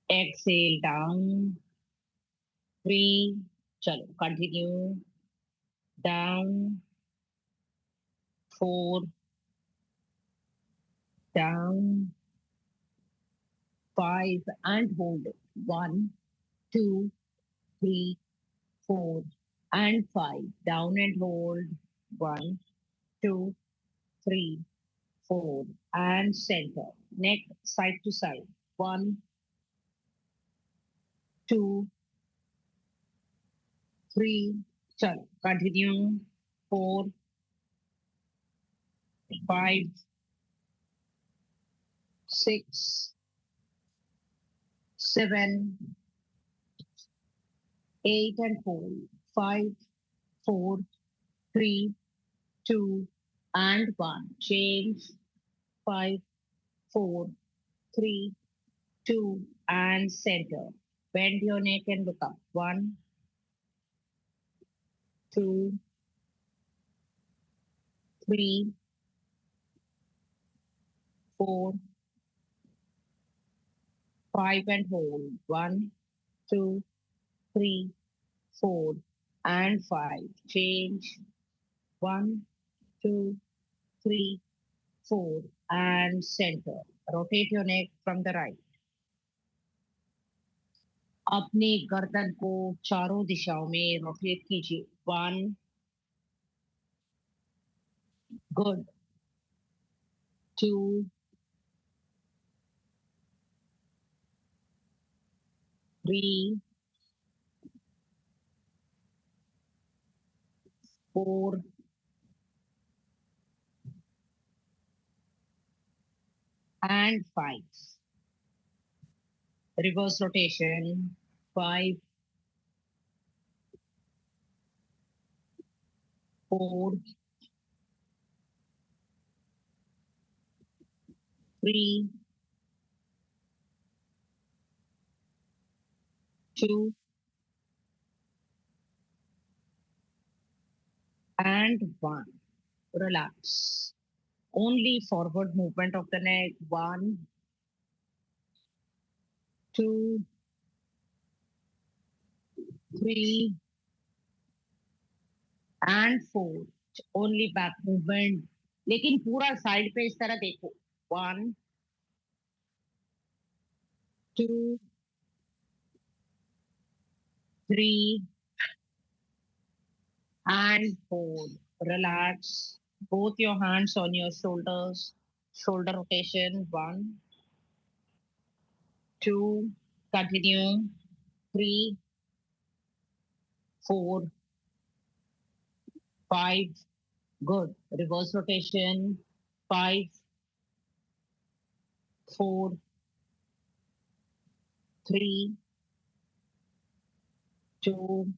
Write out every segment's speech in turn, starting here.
Exhale down. 3. Chalo, continue. Down. 4. Down. 5. And hold it. 1, 2, 3, 4, and 5. Down and hold. 1, 2, 3, 4, and center. Neck side to side. 1, 2, 3. Chalo, continue. 4, 5, 6, 7, 8, and hold. 5, 4, 3, 2, and 1. Change. 5, 4, 3, 2, and center. Bend your neck and look up. 1, 2, 3, 4, 5, and hold. 1, 2, 3, 4, and 5. Change. 1, 2, 3, 4, and center. Rotate your neck from the right. अपने गर्दन को चारों दिशाओं में rotate कीजिए. 1, good. 2, 3, 4, and 5. Reverse rotation. 5, 4, 3, 2, and 1. Relax. Only forward movement of the neck. 1, 2, 3, and 4. Only back movement. लेकिन पूरा side पे इस तरह देखो. 1, 2, 3, and 4. Relax. Both your hands on your shoulders. Shoulder rotation. 1, 2. Continue. 3, 4, 5. Good. Reverse rotation. 5, 4, 3, 2,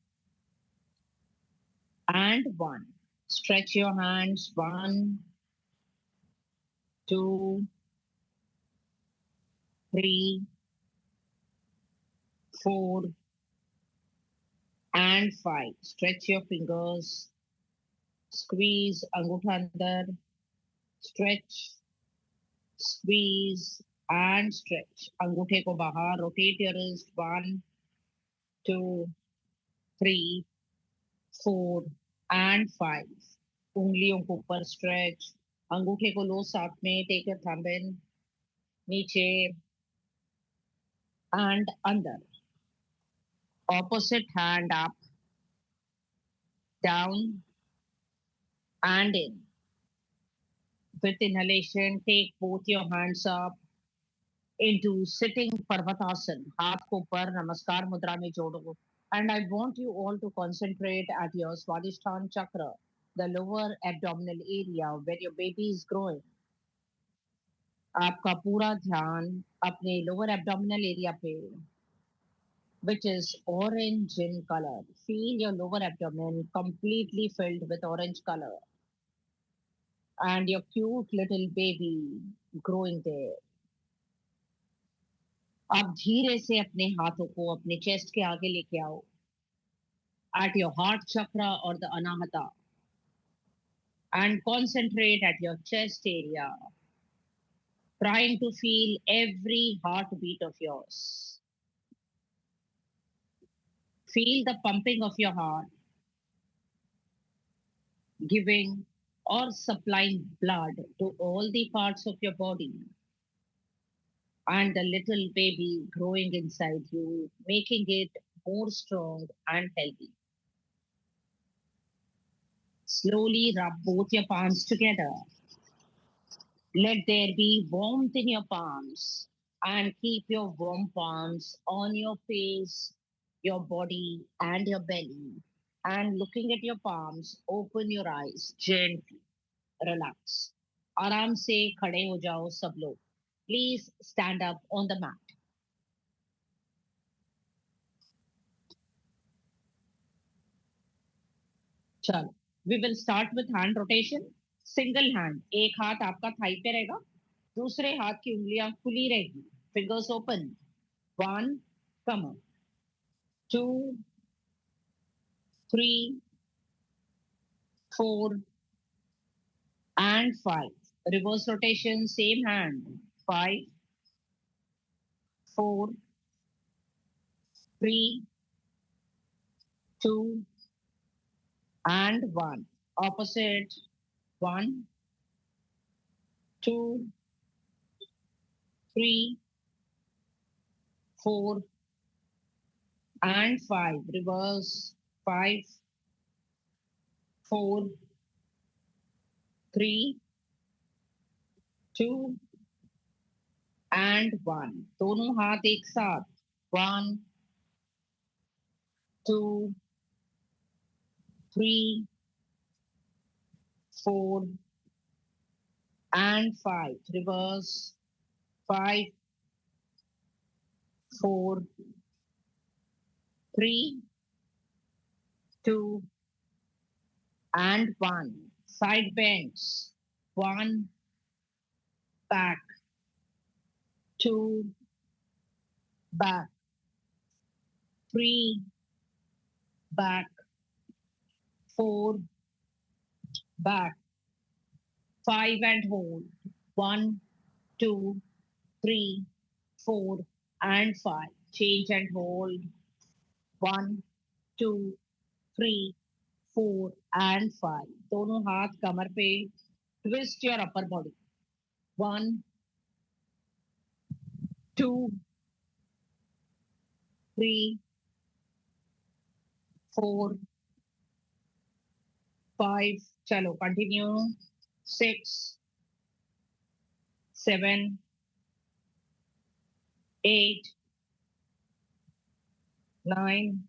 and 1. Stretch your hands. 1, 2, 3, 4, and 5. Stretch your fingers. Squeeze angutha andar. Stretch, squeeze, and stretch. Anguthe ko bahar. Rotate your wrist. 1, 2, 3, 4, and 5. उंगलियों को ऊपर stretch. अंगूठे को लो साथ में. Take your thumb इन. नीचे and under. Opposite hand up, down, and in. With inhalation, take both your hands up into sitting Parvatasana. हाथ को ऊपर नमस्कार मुद्रा में जोड़ो. And I want you all to concentrate at your Swadhisthana chakra, the lower abdominal area where your baby is growing. आपका पूरा ध्यान अपने lower abdominal area पे, which is orange in color. Feel your lower abdomen completely filled with orange color and your cute little baby growing there. अब धीरे से अपने हाथों को अपने चेस्ट के आगे लेके आओ at your heart chakra or the anahata and concentrate at your chest area, trying to feel every heartbeat of yours. Feel the pumping of your heart, giving or supplying blood to all the parts of your body, and the little baby growing inside you, making it more strong and healthy. Slowly rub both your palms together. Let there be warmth in your palms, and keep your warm palms on your face, your body, and your belly. And looking at your palms, open your eyes gently, relax. आराम से खड़े हो जाओ सब लोग. Please stand up on the mat. चलो. We will start with hand rotation. Single hand. एक हाथ आपका थाई पे रहेगा. दूसरे हाथ की उंगलियां खुली रहेगी. Fingers open. One, come on. Two, three, four, and five. Reverse rotation, same hand. Five, four, three, two, and one. Opposite. One, two, three, four, and five. Reverse. Five, four, three, two, and one. दोनों हाथ एक साथ. One, two, three, four, and five. Reverse. Five, four, three, two, and one. Side bends. One, back, two, back, three, back, four, back, five, and hold. One, two, three, four, and five. Change and hold. One, two, three, four, and five. दोनों हाथ कमर पे. Twist your upper body. One, two, three, four, five. चलो continue. Six, seven, eight, nine,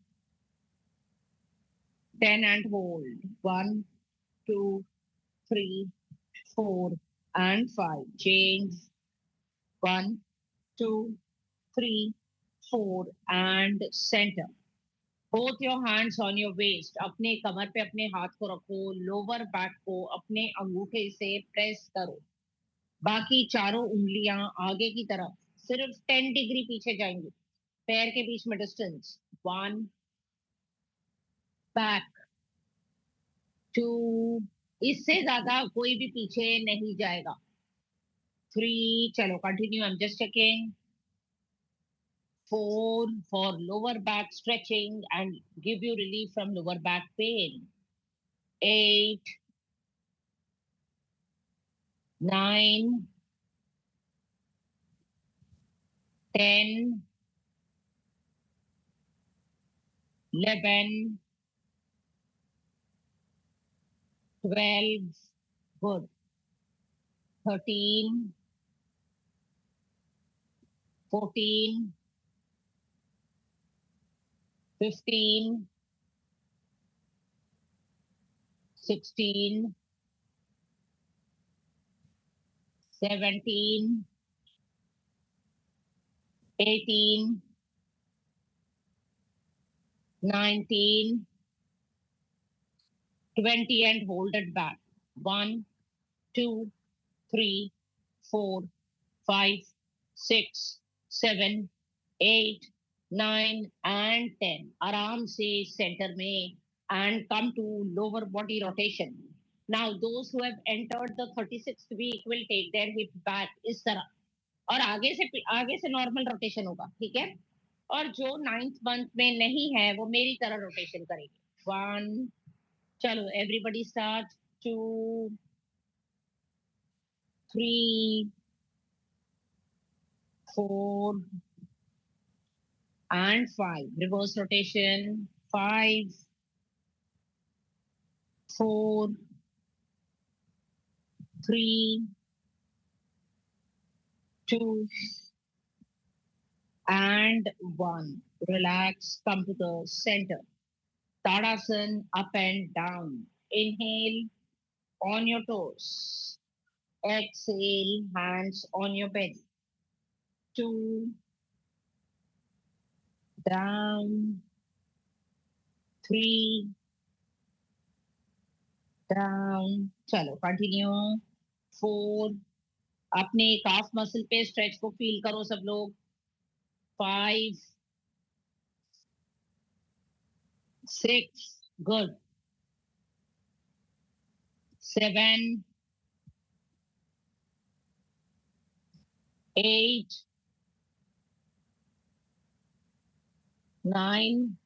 10, and hold. One, two, three, four, and five. Change. One, two, three, four, and center. Both your hands on your waist. अपने कमर पे अपने हाथ को रखो. Lower back को अपने अंगूठे से प्रेस करो. बाकी चारों उंगलियां आगे की तरफ सिर्फ 10 डिग्री पीछे जाएंगी. पैर के बीच में डिस्टेंस. One, back, to. इससे ज्यादा कोई भी पीछे नहीं जाएगा. थ्री. चलो continue. I am just checking. Four for lower back stretching and give you relief from lower back pain. Eight, nine, 10, 11, 12, good. 13, 14, 15, 16, 17, 18, 19, 20, and hold it back. One, two, three, four, five, six, seven, 8, 9, and 10. आराम से center में and come to lower body rotation. Now those who have entered the 36th week will take their hip back इस तरह. और आगे से normal rotation होगा. ठीक है. और जो 9th मंथ में नहीं है वो मेरी तरह रोटेशन करेंगे। 1, चलो everybody start. 2, 3, 4 and 5, reverse rotation। 5, 4, 3, 2 and 1, relax, come to the center, Tadasana, up and down, inhale on your toes, exhale, hands on your belly, 2, down, 3, down, चलो कंटिन्यू। 4, अपने काफ मसल पे स्ट्रेच को feel करो सब लोग। 5, 6, good, 7, 8, 9,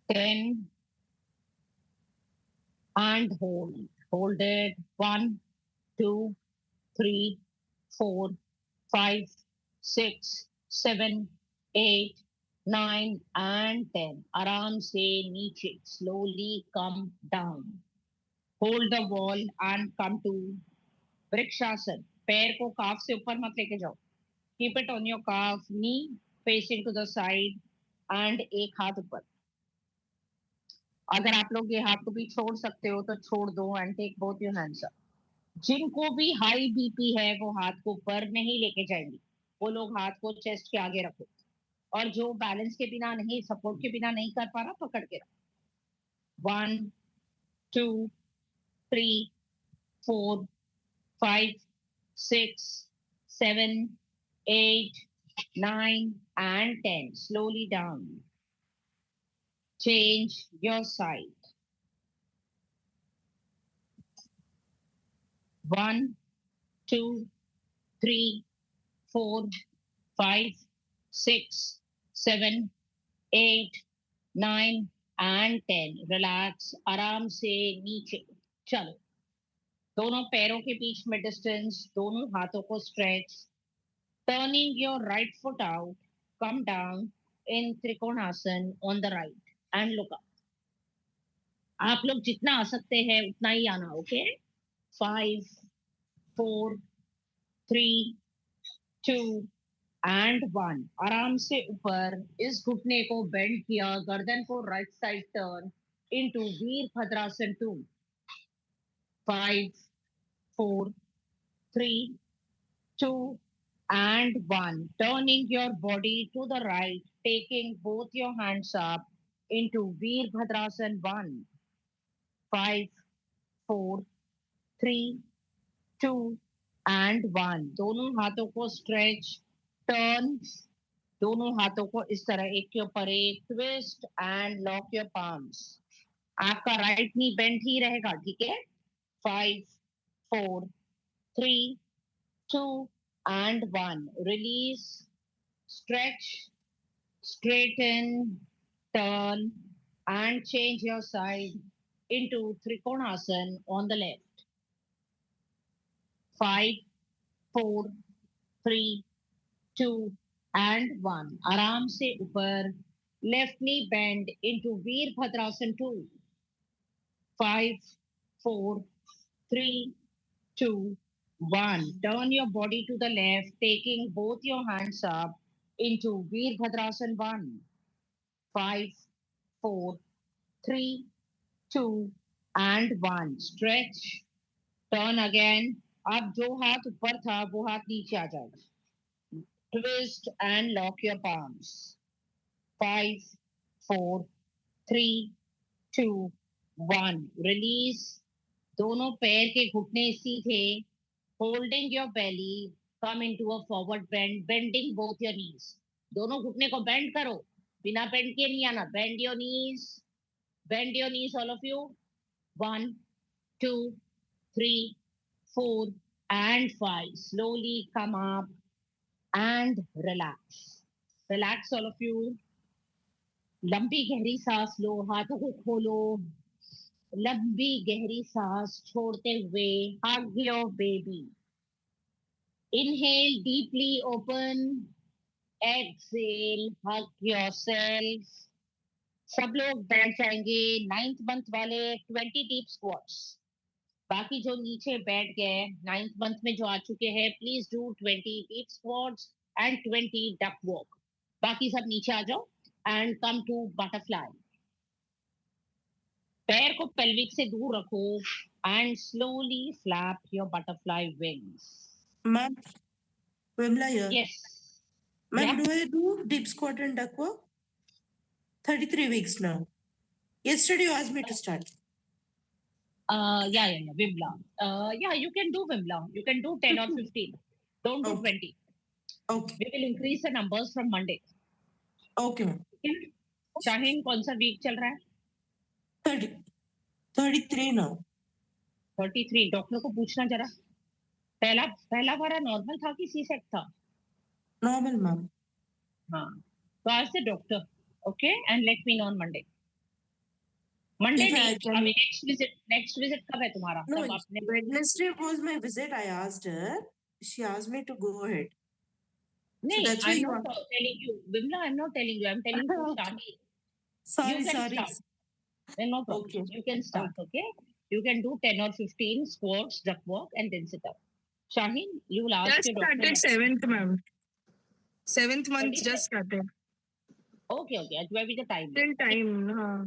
10, and hold. Hold it. 1, 2, 3, 4, 5, 6, 7, 8, 9 and 10. आराम से नीचे. Slowly come down. Hold the wall and come to Vrikshasana. पैर को काफ से ऊपर मत लेके जाओ. Keep it on your calf, knee facing to the side and एक हाथ ऊपर. अगर आप लोग ये हाथ को भी छोड़ सकते हो तो छोड़ दो and take both your hands up. जिनको भी हाई बीपी है वो हाथ को ऊपर नहीं लेके जाएंगे, वो लोग हाथ को चेस्ट के आगे रखो। और जो बैलेंस के बिना नहीं, सपोर्ट के बिना नहीं कर पा रहा, पकड़ के रखो। 1, 2, 3, 4, 5, 6, 7, 8, 9 and 10. Slowly down. Change your side. 1, 2, 3, 4, 5, 6, 7, 8, 9 and 10. Relax, आराम से नीचे। चलो, दोनों पैरों के बीच में डिस्टेंस, दोनों हाथों को stretch, turning your right foot out, come down in trikonasana on the right and look up. आप लोग जितना आ सकते हैं उतना ही आना, ओके? 5, 4, 3, 2 एंड 1। आराम से ऊपर, इस घुटने को बेंड किया, गर्दन को right side turn into Virabhadrasana 2। 5, 4, 3, 2 and 1, turning your body to the right, taking both your hands up into Veerbhadrasan 1। 5, 4, 3, 2 and 1। दोनों हाथों को स्ट्रेच, टर्न, दोनों हाथों को इस तरह एक के ऊपर एक, twist and lock your palms. आपका राइट नी बेंड ही रहेगा, ठीक है? 5, 4, 3, 2 and 1। Release, stretch, straighten, turn and change your side into Trikonasana on the left। 5, 4, 3, 2 and 1। आराम से ऊपर, left knee bend into Veerbhadrasan 2। 5, 4, 3, 2, 1। Turn your body to the left, taking both your hands up into Veerbhadrasan 1। 5, 4, 3, 2 and 1। Stretch, turn again। अब जो हाथ ऊपर था वो हाथ नीचे आ जाएगा। Twist and lock your palms। 5, 4, 3, 2, 1। Release, दोनों पैर के घुटने सीधे, holding your belly, come into a forward bend, bending both your knees। दोनों घुटने को बेंड करो, बिना बेंड के नहीं आना। Bend your knees, bend your knees, all of you। 1, 2, 3, 4 and 5। Slowly come up, and relax. Relax, all of you. लंबी गहरी सांस लो, हाथों को खोलो, लंबी गहरी सांस छोड़ते हुए hug your baby. Inhale deeply, open. Exhale, hug yourself. सब लोग बैठ जाएंगे 9th मंथ वाले 20 डीप स्क्वाट्स. बाकी जो नीचे बैठ गए 9th मंथ में जो आ चुके हैं, please do 20 deep squats and 20 duck walk. बाकी सब नीचे आ जाओ एंड कम टू बटरफ्लाई. पैर को पेल्विक से दूर रखो and slowly flap your butterfly wings. Ma'am, Vimla here. Yes. Ma'am, Yeah. do I do deep squat and duck walk? 33 weeks now. Yesterday you asked me to start. Yeah, Vimla. Yeah, you can do Vimla. You can do 10 or 15. Don't do Okay. 20. Okay. We will increase the numbers from Monday. Okay, ma'am. Okay? Shaheen कौन सा week चल रहा है? 30. 33 now. 33. Doctor को पूछना जरा. पहला वाला नॉर्मल था कि सी सेक था? Normal, ma'am. हाँ. तो आज से doctor. Okay? And let me know on Monday. Monday If I नहीं. can- अभी next visit कब है तुम्हारा? No, तब आपने Wednesday was my visit. I asked her. She asked me to go ahead. नहीं. that's why I'm you not telling you, Vimla. I'm not telling you. I'm telling you, Okay. Shahi. Sorry, You can sorry. start. No problem. Okay. You can start. Okay. You can do 10 or 15 squats, duck walk, and then sit up. Shaheen, you will ask Just your doctor. started 7th, ma'am. 7th month 27th? just started. Okay. Where be the time? Still time. हाँ.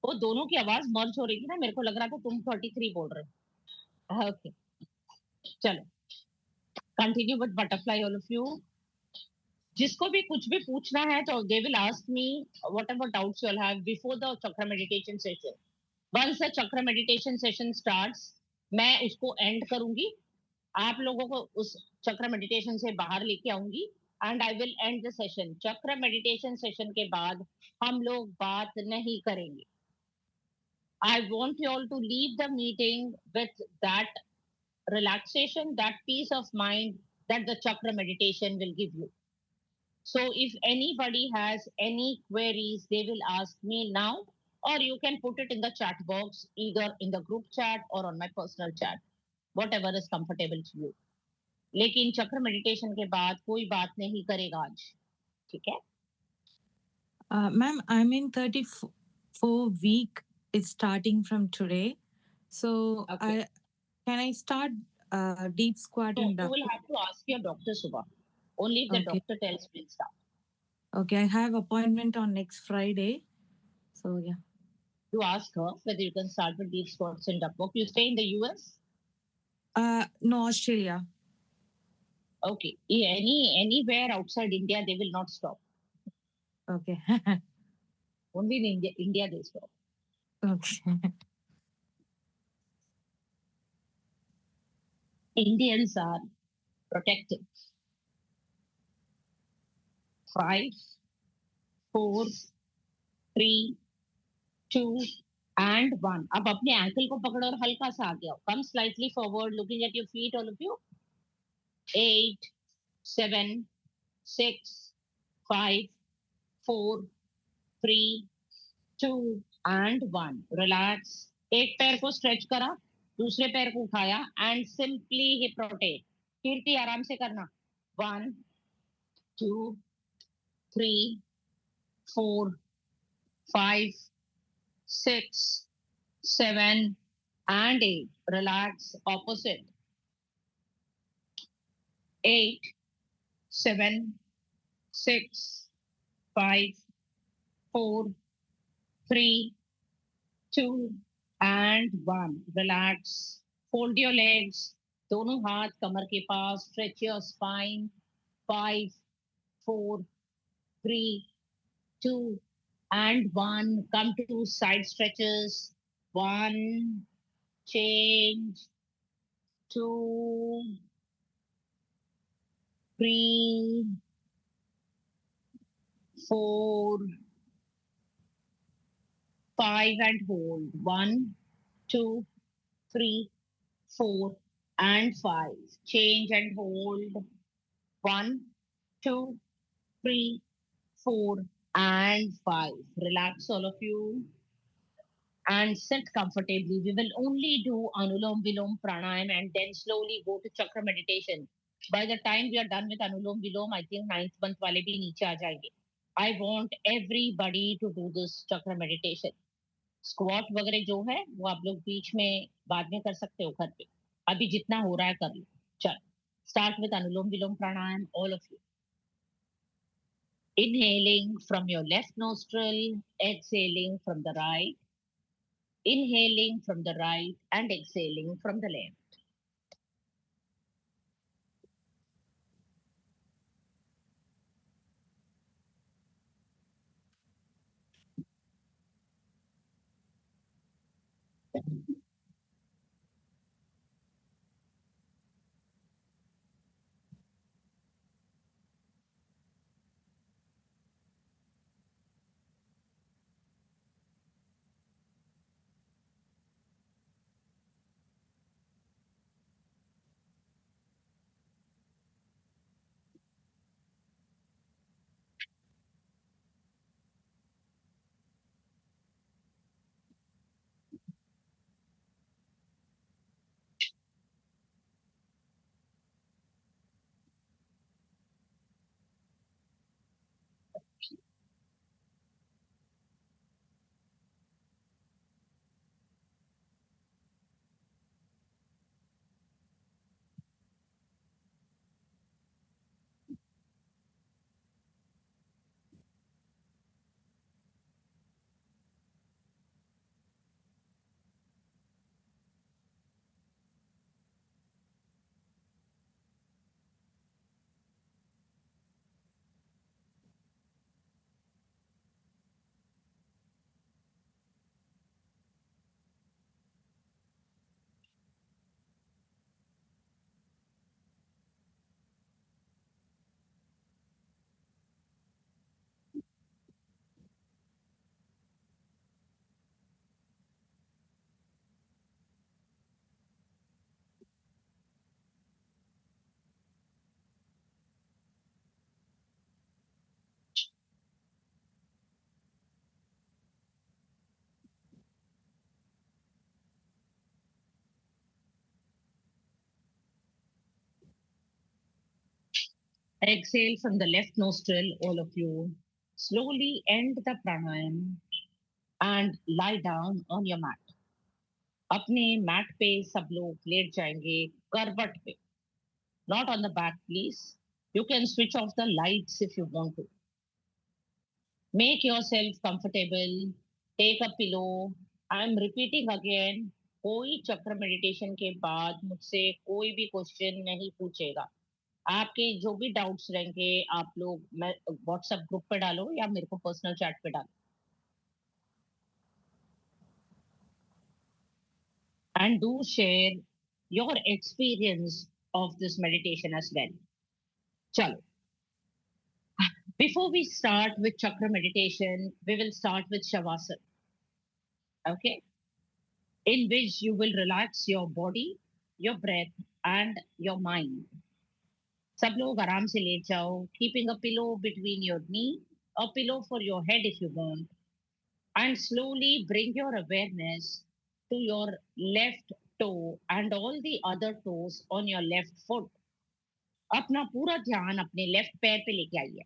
वो दोनों की आवाज मर्ज हो रही थी ना, मेरे को लग रहा था तुम 33 बोल रहे हो. ओके, चलो continue with butterfly all of you. जिसको भी कुछ भी पूछना है तो they will ask me whatever doubts you will have before the चक्र मेडिटेशन सेशन. वंस द चक्र मेडिटेशन सेशन स्टार्ट्स, मैं उसको एंड करूंगी. आप लोगों को उस चक्र मेडिटेशन से बाहर लेके आऊंगी and I will and the session. चक्र मेडिटेशन सेशन के बाद हम लोग बात नहीं करेंगे. I want you all to leave the meeting with that relaxation, that peace of mind that the chakra meditation will give you. So if anybody has any queries, they will ask me now, or you can put it in the chat box, either in the group chat or on my personal chat, whatever is comfortable to you. लेकिन चक्र meditation के बाद कोई बात नहीं करेगा आज. ठीक है? Ma'am, I'm in 34 week. It's starting from today. So Okay. can I start deep squat So and you duck? will have to ask your doctor, Subha. Only if the Okay. doctor tells me start. Okay, I have appointment on next Friday. So yeah. To ask her whether you can start with deep squats and duck walk. You stay in the US? No, Australia. Okay. Anywhere outside India, they will not stop. Okay. Only in India they stop. Okay. Indians are protective. 5, 4, 3, 2, and 1. अब अपने ankle को पकड़ो और हल्का सा आगे आओ. Come slightly forward, looking at your feet, all of you. 8, 7, 6, 5, 4, 3, 2, and 1. Relax. एक पैर को स्ट्रेच करा, दूसरे पैर को उठाया एंड सिंपली हिप रोटेट. कीर्ति आराम से करना. 1, 2, 3, 4, 5, 6, 7, and 8. Relax. Opposite. 8, 7, 6, 5, 4, 3, 2, and 1. Relax. Fold your legs. दोनों हाथ कमर के पास. Stretch your spine. 5, 4, 3, 2, and 1. Come to side stretches. 1, change. 2, 3, 4, 5, and hold. 1, 2, 3, 4, and 5. Change and hold. 1, 2, 3, 4, and 5. Relax, all of you, and sit comfortably. We will only do Anulom Vilom Pranayam and then slowly go to Chakra meditation. By the time we are done with Anulom Vilom, I think ninth month wale bhi niche aa jayenge. I want everybody to do this Chakra meditation. Squat वगैरह जो है वो आप लोग बीच में बाद में कर सकते हो घर पे. अभी जितना हो रहा है कर लो. चल, start with anulom vilom pranayama, all of you. Inhaling from your left nostril, exhaling from the right, inhaling from the right and exhaling from the left. Exhale from the left nostril, all of you. Slowly end the pranayam and lie down on your mat. अपने mat पे सब लोग late जाएंगे, करवट पे. Not on the back, please. You can switch off the lights if you want to. Make yourself comfortable. Take a pillow. I'm repeating again. कोई चक्र meditation के बाद मुझसे कोई भी क्वेश्चन नहीं पूछेगा. आपके जो भी डाउट्स रहेंगे आप लोग मैं व्हाट्सएप ग्रुप पे डालो या मेरे को पर्सनल चैट पे डालो. And do share your experience of this meditation as well. Chalo. Before we start with chakra meditation, we will start with Shavasana. Okay? In which you will relax your body, your breath, and your mind. सब लोग आराम से late जाओ, keeping a pillow between your knee, a pillow for your head if you want, and slowly bring your awareness to your left toe and all the other toes on your left foot. अपना पूरा ध्यान अपने left पैर पे लेके आइए.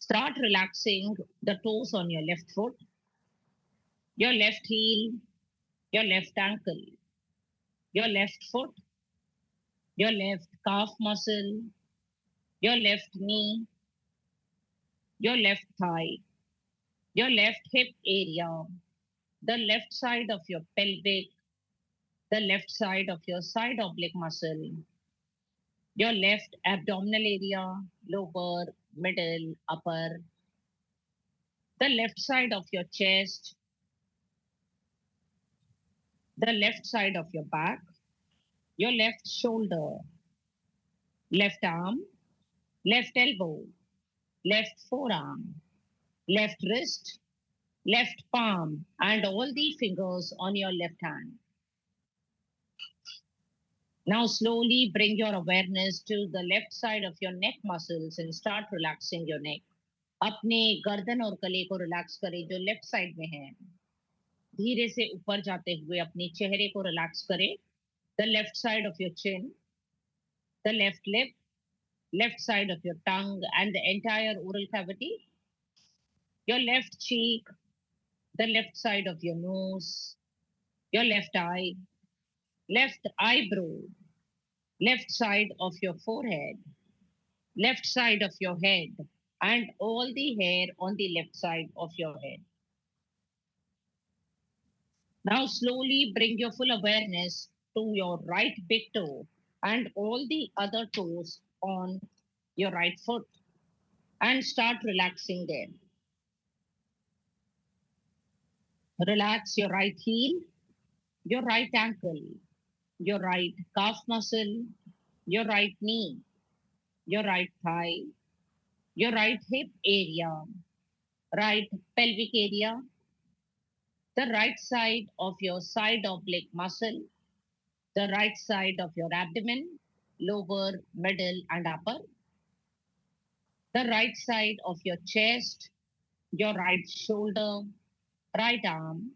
Start relaxing the toes on your left foot, your left heel, your left ankle, your left foot, your left calf muscle, your left knee, your left thigh, your left hip area, the left side of your pelvic, the left side of your side oblique muscle, your left abdominal area, lower, middle, upper, the left side of your chest, the left side of your back, your left shoulder, left arm, left elbow, left forearm, left wrist, left palm, and all the fingers on your left hand. Now slowly bring your awareness to the left side of your neck muscles and start relaxing your neck. अपने गर्दन और गले को relax करें जो left side में है. धीरे से ऊपर जाते हुए अपने चेहरे को रिलैक्स करें. The left side of your chin, the left lip, left side of your tongue and the entire oral cavity. Your left cheek, the left side of your nose, your left eye, left eyebrow, left side of your forehead, left side of your head, and all the hair on the left side of your head. Now slowly bring your full awareness to your right big toe and all the other toes on your right foot and start relaxing them. Relax your right heel, your right ankle, your right calf muscle, your right knee, your right thigh, your right hip area, right pelvic area, the right side of your side oblique muscle, the right side of your abdomen, lower, middle, and upper, the right side of your chest, your right shoulder, right arm,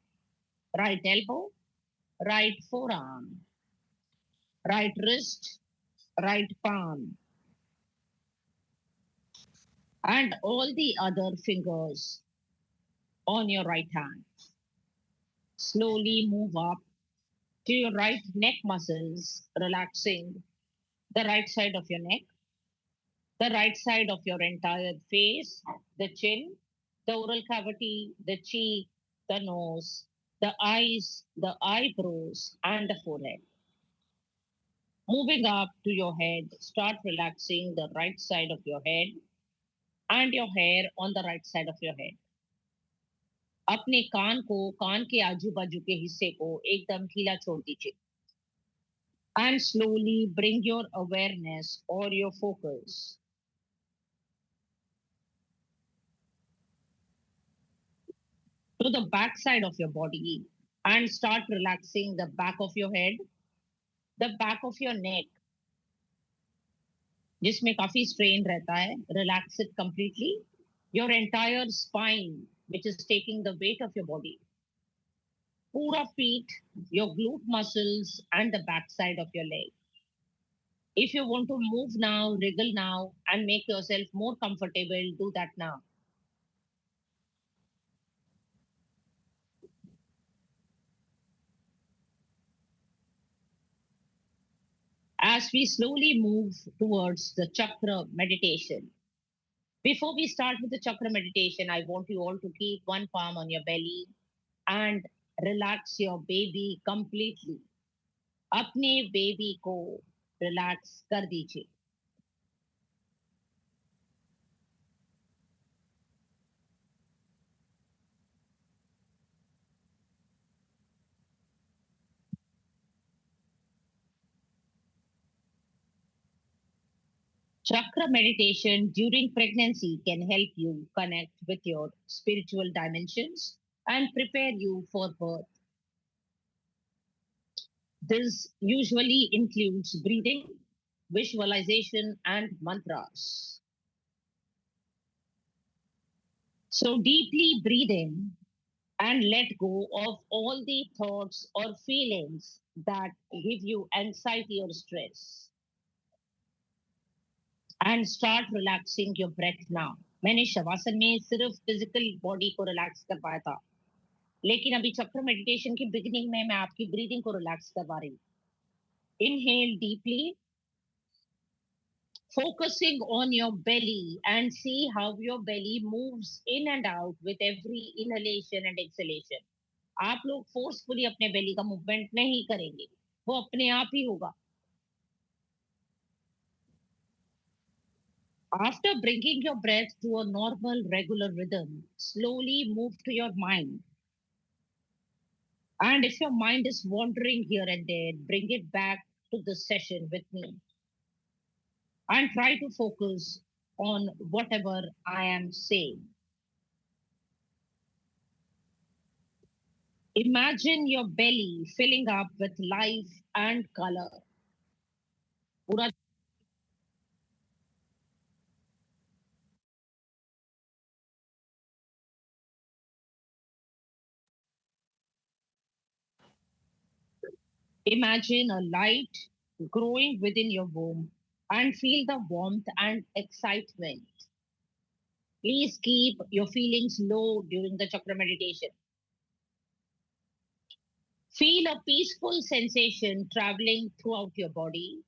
right elbow, right forearm, right wrist, right palm, and all the other fingers on your right hand. Slowly move up to your right neck muscles, relaxing the right side of your neck, the right side of your entire face, the chin, the oral cavity, the cheek, the nose, the eyes, the eyebrows, and the forehead. Moving up to your head, start relaxing the right side of your head and your hair on the right side of your head. अपने कान को कान के आजू बाजू के हिस्से को एकदम ढीला छोड़ दीजिए. And slowly bring your awareness or your focus to the back side of your body and start relaxing the back of your head, the back of your neck, जिसमें काफी strain रहता है, relax it completely, your entire spine, which is taking the weight of your body, पूरा feet, your glute muscles, and the back side of your leg. If you want to move now, wriggle now, and make yourself more comfortable, do that now. As we slowly move towards the chakra meditation. Before we start with the chakra meditation, I want you all to keep one palm on your belly and relax your baby completely. अपने baby को relax कर दीजिए. Chakra meditation during pregnancy can help you connect with your spiritual dimensions and prepare you for birth. This usually includes breathing, visualization, and mantras. So deeply breathe in and let go of all the thoughts or feelings that give you anxiety or stress. And start relaxing your breath now. मैंने शवासन में सिर्फ physical body को relax कर पाया था, लेकिन अभी चक्र मेडिटेशन की बिगिनिंग में मैं आपकी ब्रीदिंग को रिलैक्स करवा रही हूँ. Inhale deeply, focusing on your belly and see how your belly moves in and out with every inhalation and exhalation. आप लोग फोर्सफुली अपने बेली का मूवमेंट नहीं करेंगे, वो अपने आप ही होगा. After bringing your breath to a normal, regular rhythm, slowly move to your mind. And if your mind is wandering here and there, bring it back to the session with me. And try to focus on whatever I am saying. Imagine your belly filling up with life and color. पूरा imagine a light growing within your womb and feel the warmth and excitement. Please keep your feelings low during the chakra meditation. Feel a peaceful sensation traveling throughout your body.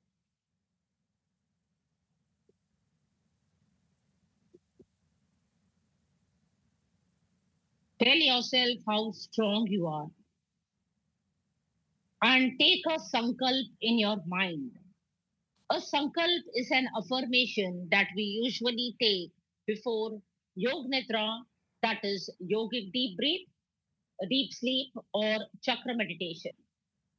Tell yourself how strong you are and take a sankalp in your mind. A sankalp is an affirmation that we usually take before Yog Nidra, that is yogic deep breath, deep sleep, or chakra meditation.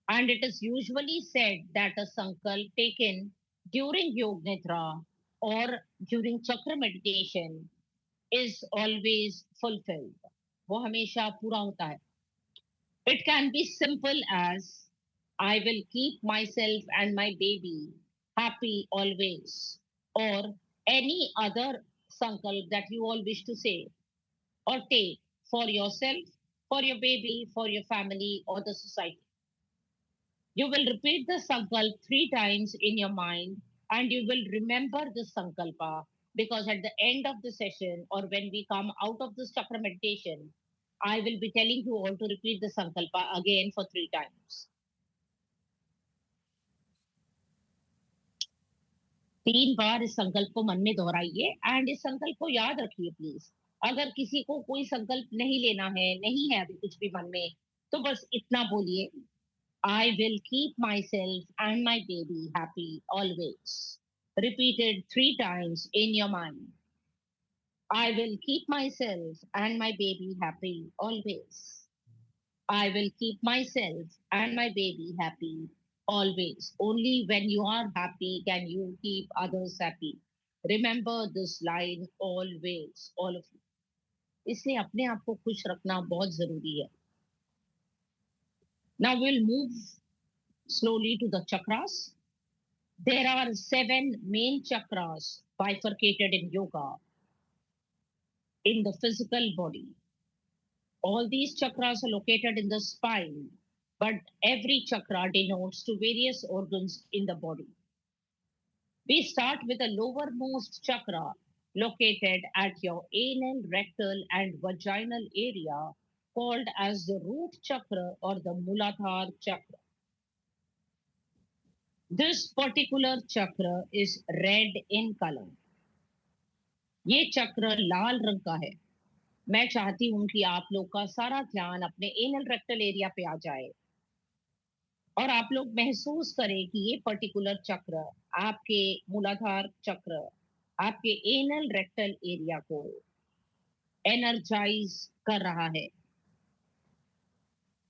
And it is usually said that a sankalp taken during Yog Nidra or during chakra meditation is always fulfilled. वो हमेशा पूरा होता है. It can be simple as I will keep myself and my baby happy always, or any other sankalp that you all wish to say or take for yourself, for your baby, for your family, or the society. You will repeat the sankalp 3 times in your mind and you will remember the sankalpa because at the end of the session or when we come out of this chakra meditation, I will be telling you all to repeat the sankalpa again for 3 times. 3 बार इस संकल्प को मन में दोहराइए and इस संकल्प को याद रखिए प्लीज. अगर किसी को कोई संकल्प नहीं लेना है, नहीं है अभी कुछ भी मन में, तो बस इतना बोलिए, I will keep myself and my baby happy always. Repeated 3 times in your mind. I will keep myself and my baby happy always. I will keep myself and my baby happy always. Only when you are happy can you keep others happy. Remember this line always, all of you. इसलिए अपने आप को खुश रखना बहुत जरूरी है. Now we'll move slowly to the chakras. There are 7 main chakras bifurcated in yoga in the physical body. All these chakras are located in the spine, but every chakra denotes to various organs in the body. We start with the lowermost chakra located at your anal, rectal, and vaginal area called as the root chakra or the Muladhara chakra. This particular chakra is red in color. ये चक्र लाल रंग का है. मैं चाहती हूं कि आप लोग का सारा ध्यान अपने एनल रेक्टल एरिया पे आ जाए और आप लोग महसूस करें कि ये पर्टिकुलर चक्र आपके मूलाधार चक्र आपके एनल रेक्टल एरिया को एनर्जाइज कर रहा है.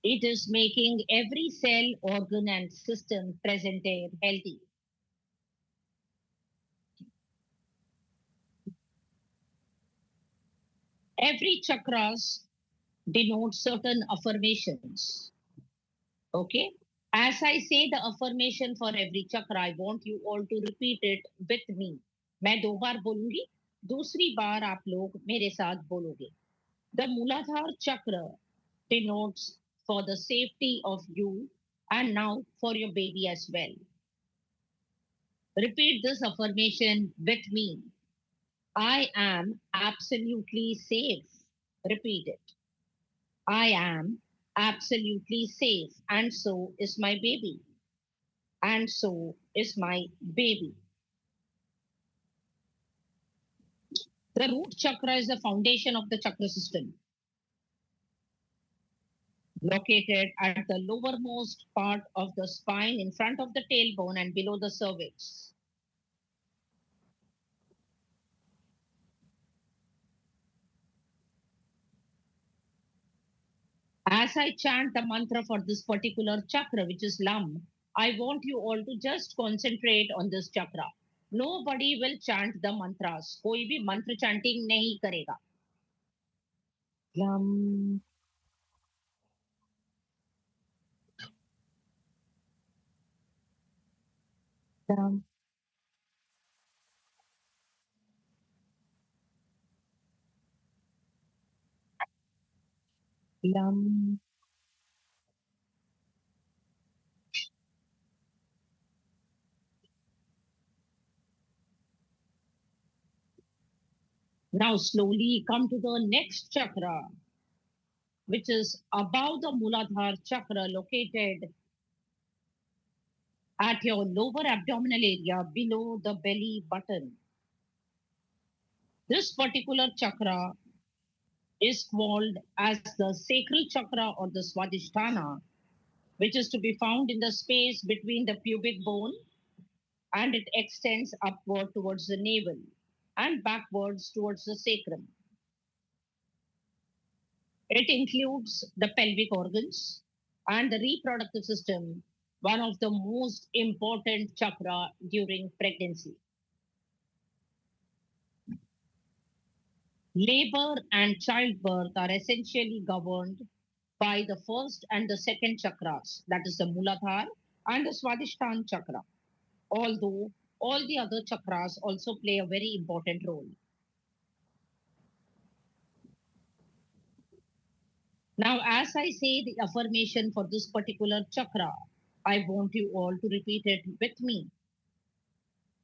It is making every cell, organ, and system presented healthy. Every chakras denotes certain affirmations. Okay? As I say the affirmation for every chakra, I want you all to repeat it with me. मैं 2 बार बोलूंगी, दूसरी बार आप लोग मेरे साथ बोलोगे. The Muladhara chakra denotes for the safety of you and now for your baby as well. Repeat this affirmation with me. I am absolutely safe. Repeat it. I am absolutely safe, and so is my baby. And so is my baby. The root chakra is the foundation of the chakra system, located at the lowermost part of the spine in front of the tailbone and below the cervix. As I chant the mantra for this particular chakra, which is Lam, I want you all to just concentrate on this chakra. Nobody will chant the mantras. कोई भी मंत्र chanting नहीं करेगा. Lam. Lam. Lam. Now slowly come to the next chakra, which is above the Muladhara chakra, located at your lower abdominal area below the belly button. This particular chakra is called as the sacral chakra or the Swadhisthana, which is to be found in the space between the pubic bone, and it extends upward towards the navel and backwards towards the sacrum. It includes the pelvic organs and the reproductive system, one of the most important chakra during pregnancy. Labor and childbirth are essentially governed by the first and the second chakras, that is the Muladhara and the Swadhisthana chakra, although all the other chakras also play a very important role. Now, as I say the affirmation for this particular chakra, I want you all to repeat it with me.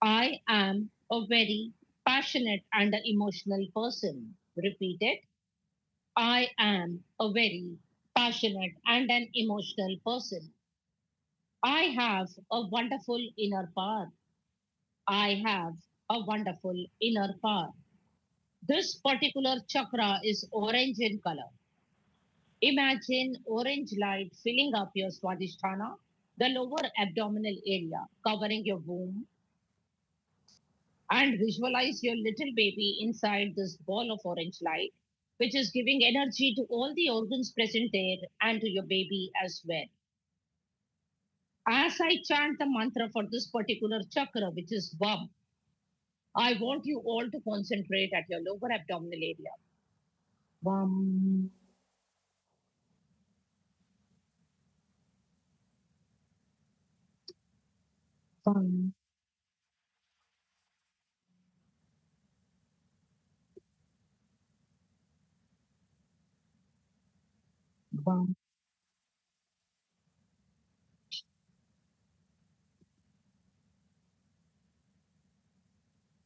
I am a very passionate and emotional person. Repeat it. I am a very passionate and an emotional person. I have a wonderful inner power. I have a wonderful inner power. This particular chakra is orange in color. Imagine orange light filling up your Swadhisthana, the lower abdominal area, covering your womb, and visualize your little baby inside this ball of orange light, which is giving energy to all the organs present there and to your baby as well. As I chant the mantra for this particular chakra, which is VAM, I want you all to concentrate at your lower abdominal area. VAM. VAM. VAM.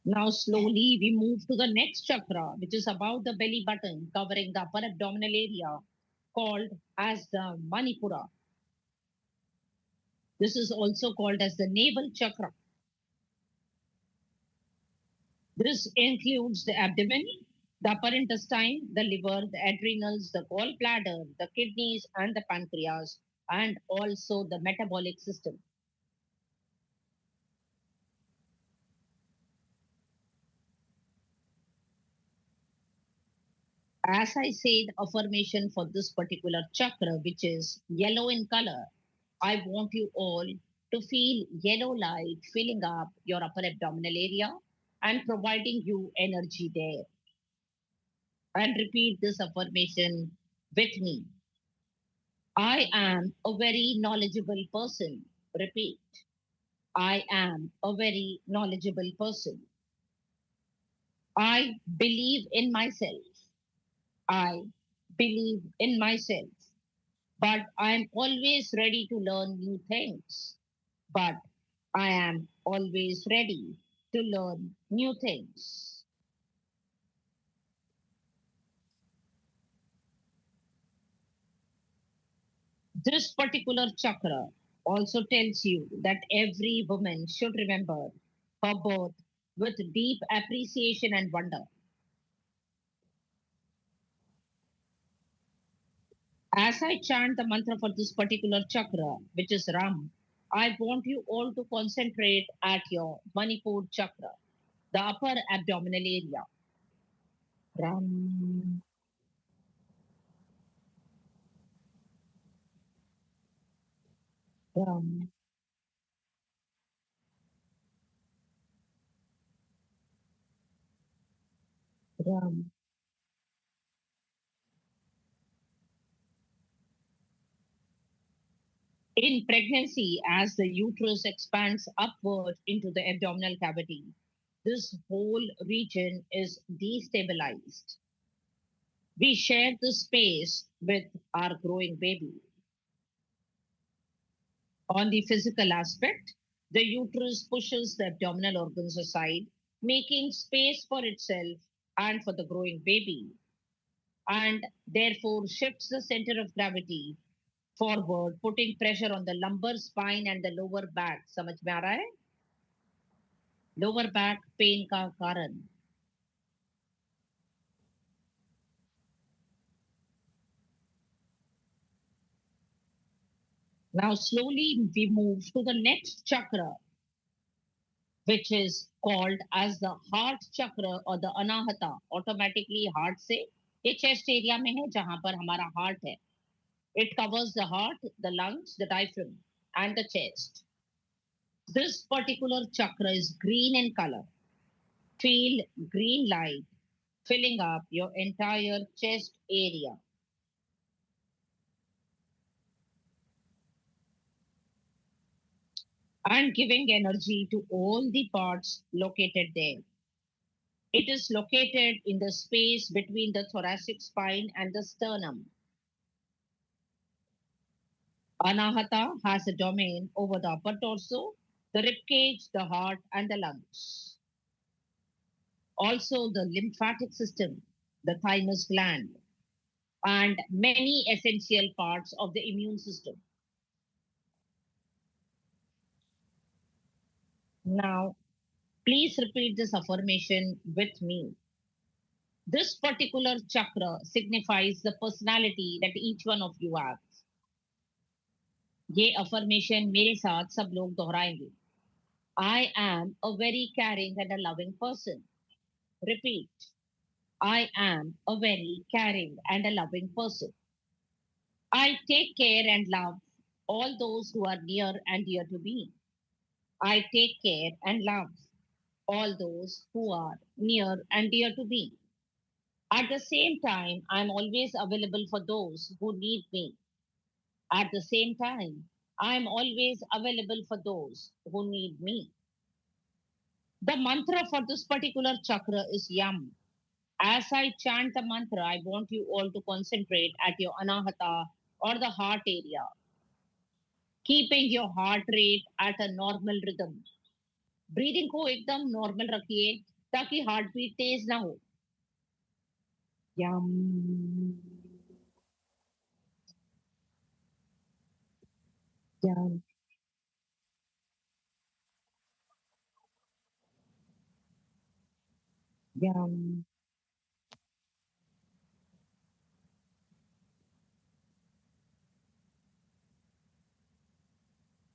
Now, slowly, we move to the next chakra, which is above the belly button, covering the upper abdominal area, called as the Manipura. This is also called as the navel chakra. This includes the abdomen, the upper intestine, the liver, the adrenals, the gallbladder, the kidneys, and the pancreas, and also the metabolic system. As I say the affirmation for this particular chakra, which is yellow in color, I want you all to feel yellow light filling up your upper abdominal area and providing you energy there. And repeat this affirmation with me. I am a very knowledgeable person. Repeat. I am a very knowledgeable person. I believe in myself. I believe in myself. But I am always ready to learn new things. But I am always ready to learn new things. This particular chakra also tells you that every woman should remember her birth with deep appreciation and wonder. As I chant the mantra for this particular chakra, which is Ram, I want you all to concentrate at your Manipur chakra, the upper abdominal area. Ram, Ram, Ram. In pregnancy, as the uterus expands upward into the abdominal cavity, this whole region is destabilized. We share the space with our growing baby. On the physical aspect, the uterus pushes the abdominal organs aside, making space for itself and for the growing baby, and therefore shifts the center of gravity forward, putting pressure on the lumbar spine and the lower back. समझ में आ रहा है? Lower back pain का कारण. Now slowly we move to the next chakra, which is called as the heart chakra or the anahata. Automatically heart से ये chest area में है जहाँ पर हमारा heart है. It covers the heart, the lungs, the diaphragm, and the chest. This particular chakra is green in color. Feel green light filling up your entire chest area. And giving energy to all the parts located there. It is located in the space between the thoracic spine and the sternum. Anahata has a domain over the upper torso, the ribcage, the heart, and the lungs. Also, the lymphatic system, the thymus gland, and many essential parts of the immune system. Now, please repeat this affirmation with me. This particular chakra signifies the personality that each one of you has. ये affirmation मेरे साथ सब लोग दोहराएंगे. I am a very caring and a loving person. Repeat. I am a very caring and a loving person. I take care and love all those who are near and dear to me. I take care and love all those who are near and dear to me. At the same time, I'm always available for those who need me. At the same time, I'm always available for those who need me. The mantra for this particular chakra is Yam. As I chant the mantra, I want you all to concentrate at your anahata or the heart area, keeping your heart rate at a normal rhythm. Breathing को एकदम normal रखिए ताकि heart beat तेज ना हो. Yam. Yam. Yam.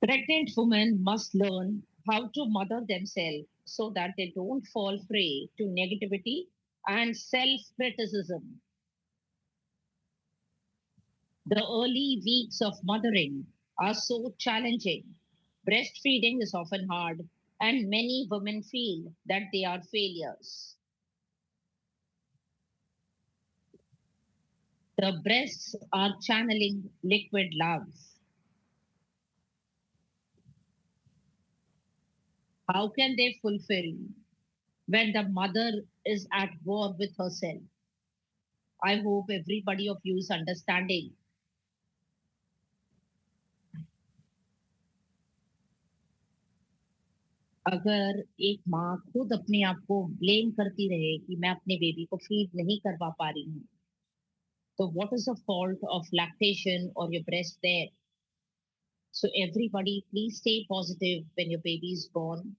Pregnant women must learn how to mother themselves so that they don't fall prey to negativity and self criticism. The early weeks of mothering are so challenging. Breastfeeding is often hard, and many women feel that they are failures. The breasts are channeling liquid love. How can they fulfill when the mother is at war with herself? I hope everybody of you is understanding. अगर एक माँ खुद अपने आप को blame करती रहे कि मैं अपने बेबी को फीड नहीं करवा पा रही हूँ, तो what is the fault of lactation or your breast there? So everybody, please stay positive when your baby is born.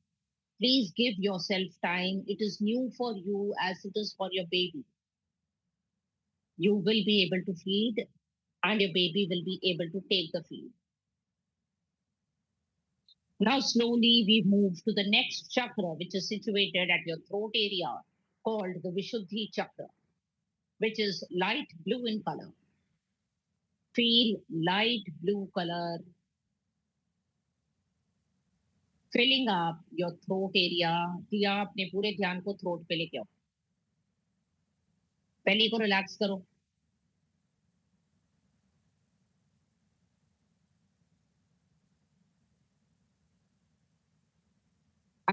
Please give yourself time. It is new for you as it is for your baby. You will be able to feed and your baby will be able to take the feed. Now slowly we move to the next chakra, which is situated at your throat area, called the Vishuddhi chakra, which is light blue in color. Feel light blue color filling up your throat area. दिया अपने पूरे ध्यान को throat पे लेके आओ. belly को relax करो.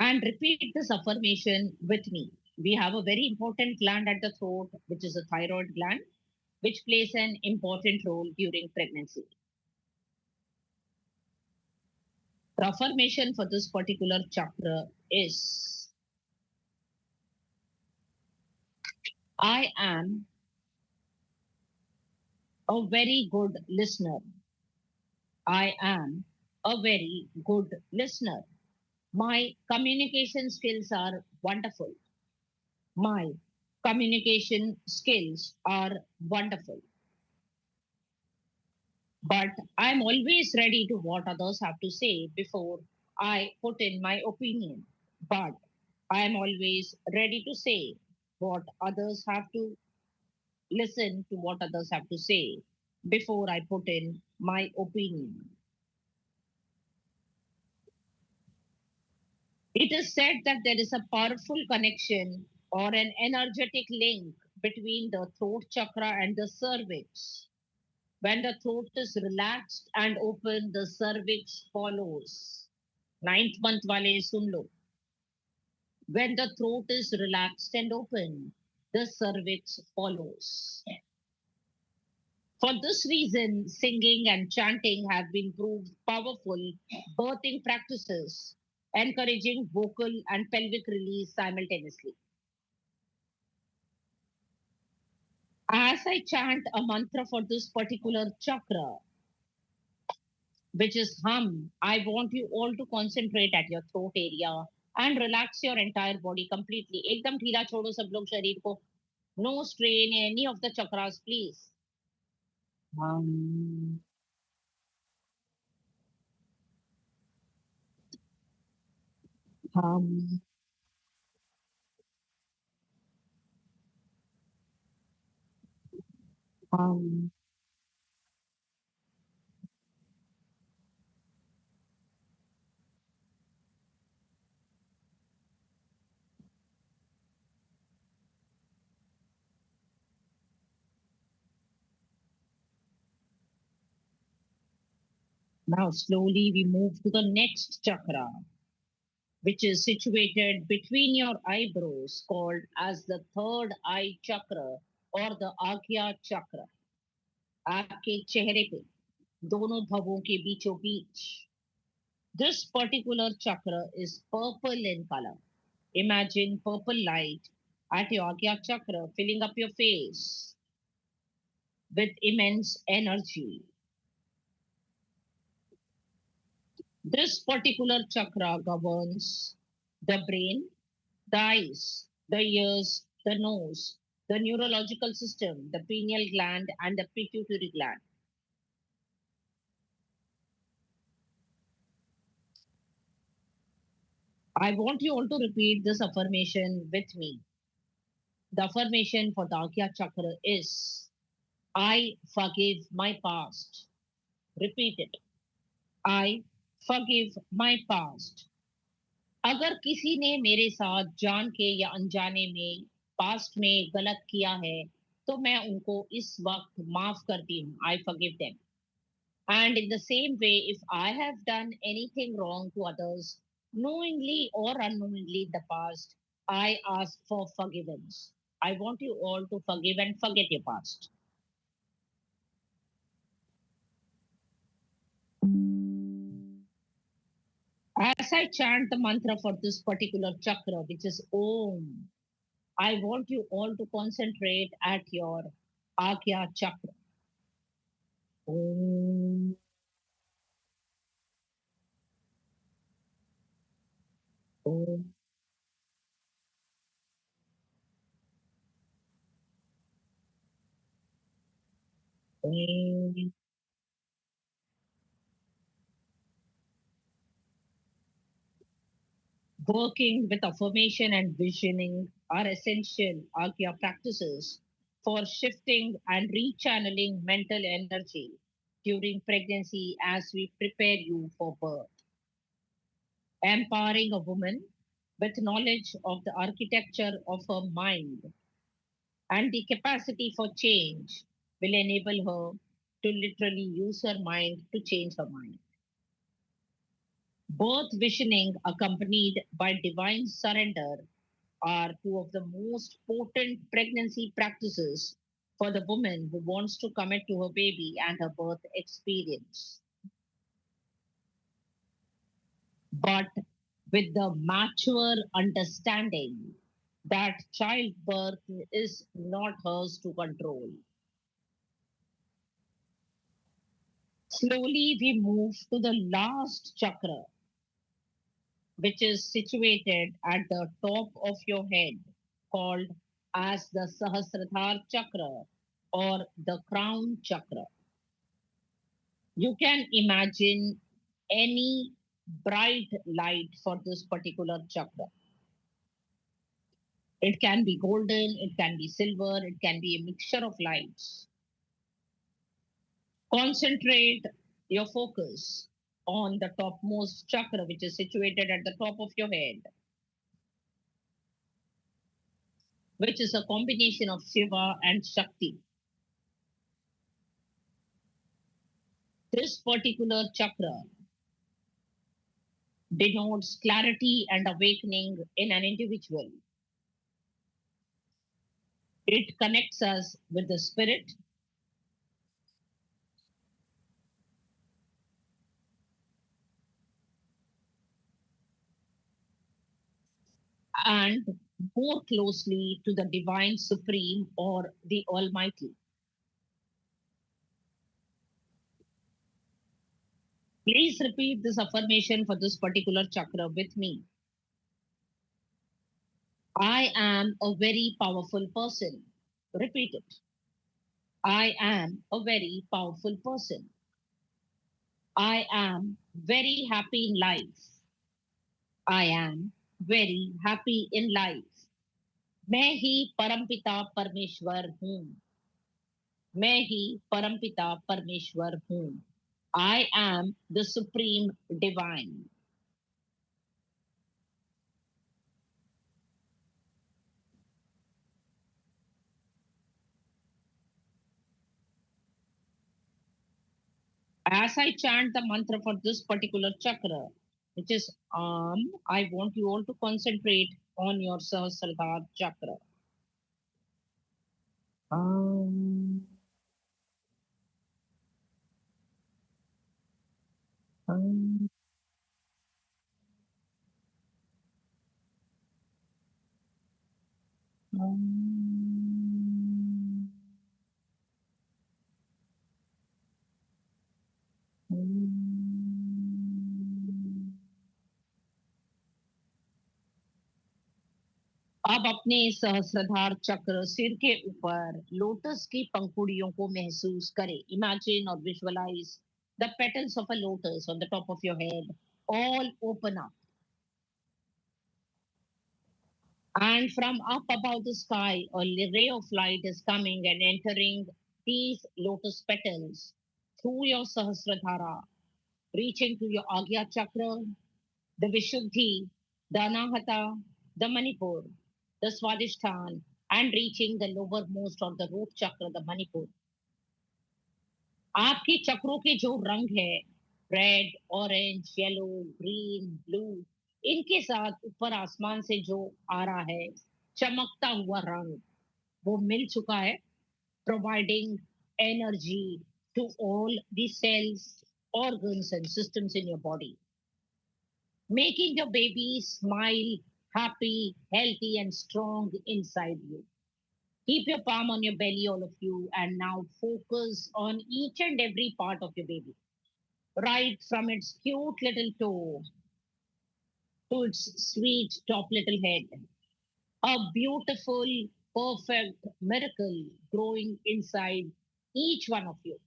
And repeat this affirmation with me. We have a very important gland at the throat, which is a thyroid gland. which plays an important role during pregnancy. The affirmation for this particular chakra is I am a very good listener. I am a very good listener. My communication skills are wonderful. My communication skills are wonderful. But I'm always ready to what others have to say before I put in my opinion. But I'm always ready to say what others have to listen to what others have to say before I put in my opinion. It is said that there is a powerful connection or an energetic link between the throat chakra and the cervix. When the throat is relaxed and open, the cervix follows. Ninth month wale sun lo. When the throat is relaxed and open, the cervix follows. For this reason, singing and chanting have been proved powerful birthing practices, encouraging vocal and pelvic release simultaneously. As I chant a mantra for this particular chakra, which is hum, I want you all to concentrate at your throat area and relax your entire body completely. एकदम ढीला छोड़ो सब लोग शरीर को. No strain in any of the chakras, please. Hum, hum, hum. Now slowly we move to the next chakra, which is situated between your eyebrows, called as the third eye chakra or the Agya chakra. आपके चेहरे पे दोनों भवों के बीचों बीच. This particular chakra is purple in color. Imagine purple light at your Agya chakra filling up your face with immense energy. This particular chakra governs the brain, the eyes, the ears, the nose, the neurological system, the pineal gland, and the pituitary gland. I want you all to repeat this affirmation with me. The affirmation for the Agya chakra is I forgive my past. Repeat it. I forgive my past. अगर किसी ने मेरे साथ जान के या अनजाने में पास्ट में गलत किया है तो मैं उनको इस वक्त माफ करती हूँ. I forgive them. And in the same way, if I have done anything wrong to others, knowingly or unknowingly in the past, I ask for forgiveness. I want you all to forgive and forget your past. As I chant the mantra for this particular chakra, which is Om, I want you all to concentrate at your Agya chakra. Om. Om. Om. Working with affirmation and visioning are essential Agya practices for shifting and rechanneling mental energy during pregnancy as we prepare you for birth. Empowering a woman with knowledge of the architecture of her mind and the capacity for change will enable her to literally use her mind to change her mind. Birth visioning accompanied by divine surrender are two of the most potent pregnancy practices for the woman who wants to commit to her baby and her birth experience. But with the mature understanding that childbirth is not hers to control. Slowly, we move to the last chakra, which is situated at the top of your head, called as the Sahasradhar chakra or the crown chakra. You can imagine any bright light for this particular chakra. It can be golden, it can be silver, it can be a mixture of lights. Concentrate your focus on the topmost chakra, which is situated at the top of your head, which is a combination of Shiva and Shakti. This particular chakra denotes clarity and awakening in an individual. It connects us with the spirit. And more closely to the divine supreme or the almighty. Please repeat this affirmation for this particular chakra with me. I am a very powerful person. Repeat it. I am a very powerful person. I am very happy in life. I am very happy in life. मैं ही परमपिता परमेश्वर हूँ. मैं ही परमपिता परमेश्वर हूँ. I am the supreme divine. As I chant the mantra for this particular chakra, which is I want you all to concentrate on your Sahasradhar chakra. Um, um, um, अब अपने सहस्त्रधार चक्र सिर के ऊपर लोटस की पंखुड़ियों को महसूस करें. Imagine or visualize the petals of a lotus on the top of your head all open up. And from up above the sky, a ray of light is coming and entering these lotus petals through your Sahasradhara, reaching to your Agya chakra, the Vishuddhi, the Anahata, the Manipur, the Swadhisthana, and reaching the lowermost or the root chakra, the Manipur. आपके चक्रों के जो रंग है, red, orange, yellow, green, blue, इनके साथ ऊपर आसमान से जो आ रहा है चमकता हुआ रंग, वो मिल चुका है, providing energy to all the cells, organs, and systems in your body, making your baby smile, happy, healthy, and strong inside you. Keep your palm on your belly, all of you, and now focus on each and every part of your baby, right from its cute little toe to its sweet top little head. A beautiful, perfect miracle growing inside each one of you.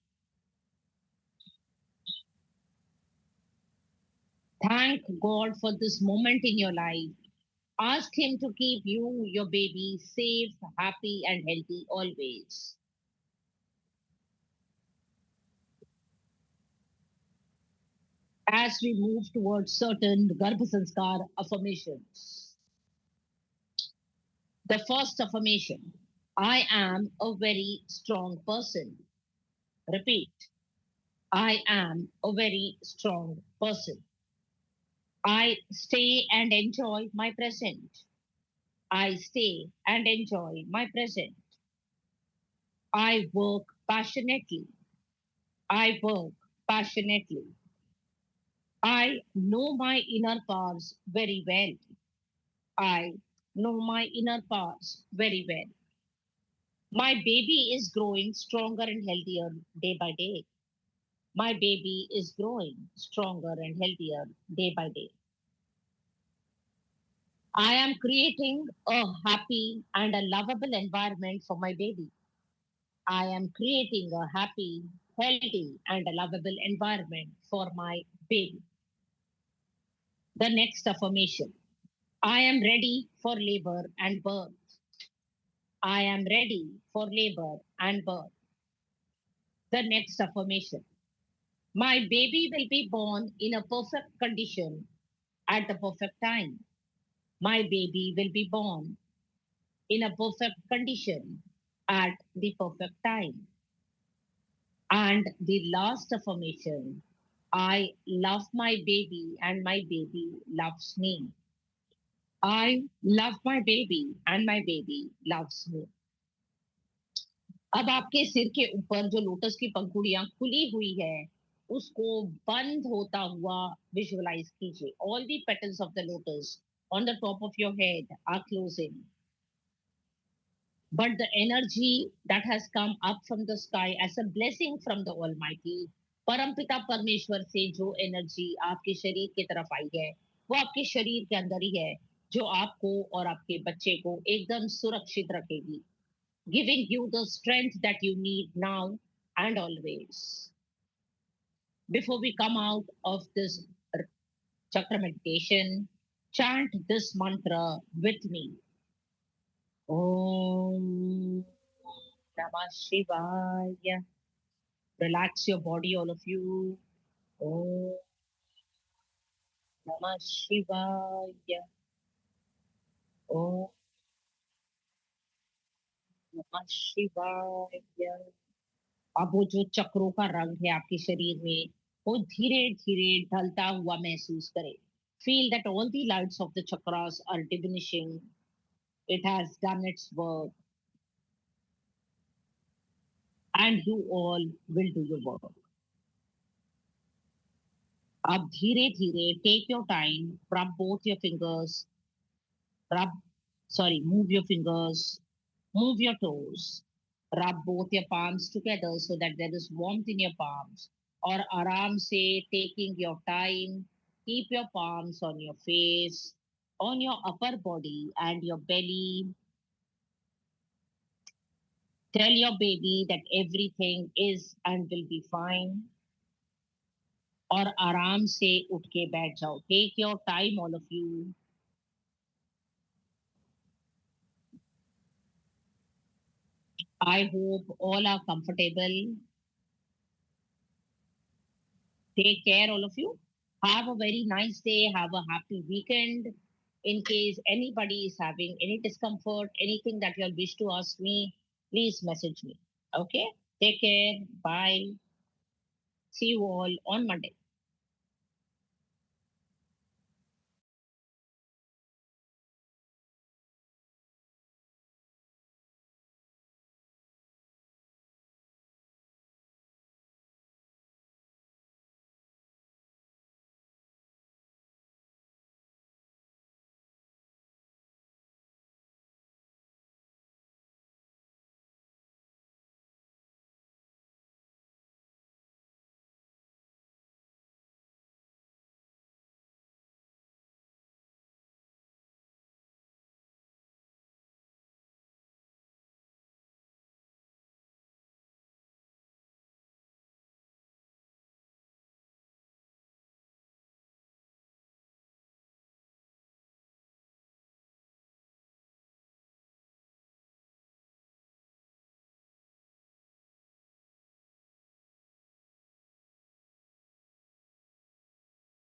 Thank God for this moment in your life. Ask Him to keep you, your baby, safe, happy, and healthy always. As we move towards certain Garbha Sanskar affirmations. The first affirmation, I am a very strong person. Repeat, I am a very strong person. I stay and enjoy my present. I stay and enjoy my present. I work passionately. I work passionately. I know my inner powers very well. I know my inner powers very well. My baby is growing stronger and healthier day by day. My baby is growing stronger and healthier day by day. I am creating a happy and a lovable environment for my baby. I am creating a happy, healthy, and a lovable environment for my baby. The next affirmation: I am ready for labor and birth. I am ready for labor and birth. The next affirmation: my baby will be born in a perfect condition at the perfect time. My baby will be born in a perfect condition at the perfect time. And the last affirmation: I love my baby and my baby loves me. I love my baby and my baby loves me. अब आपके सिर के ऊपर जो lotus की पंखुड़ियां खुली हुई है उसको बंद होता हुआ विजुअलाइज कीजिए. All the petals of the lotus on the top of your head are closing, but the energy that has come up from the sky as a blessing from the Almighty, परमपिता परमेश्वर से जो energy आपके शरीर की तरफ आई है वो आपके शरीर के अंदर ही है, जो आपको और आपके बच्चे को एकदम सुरक्षित रखेगी, giving you the strength that you need now and always. Before we come out of this chakra meditation, chant this mantra with me. Om Namah Shivaya. Relax your body, all of you. Om Namah Shivaya. Om Namah Shivaya. अब वो जो चक्रों का रंग है आपके शरीर में वो धीरे धीरे ढलता हुआ महसूस करें. Feel that all the lights of the chakras are diminishing. It has done its work and you all will do your work. अब धीरे धीरे take your time, rub both your fingers, move your fingers, move your toes, rub both your palms together so that there is warmth in your palms. और आराम से taking your time, keep your palms on your face, on your upper body and your belly. Tell your baby that everything is and will be fine. और आराम से उठ के बैठ जाओ. Take your time, all of you. I hope all are comfortable. Take care, all of you. Have a very nice day. Have a happy weekend. In case anybody is having any discomfort, anything that you'll wish to ask me, please message me. Okay? Take care. Bye. See you all on Monday.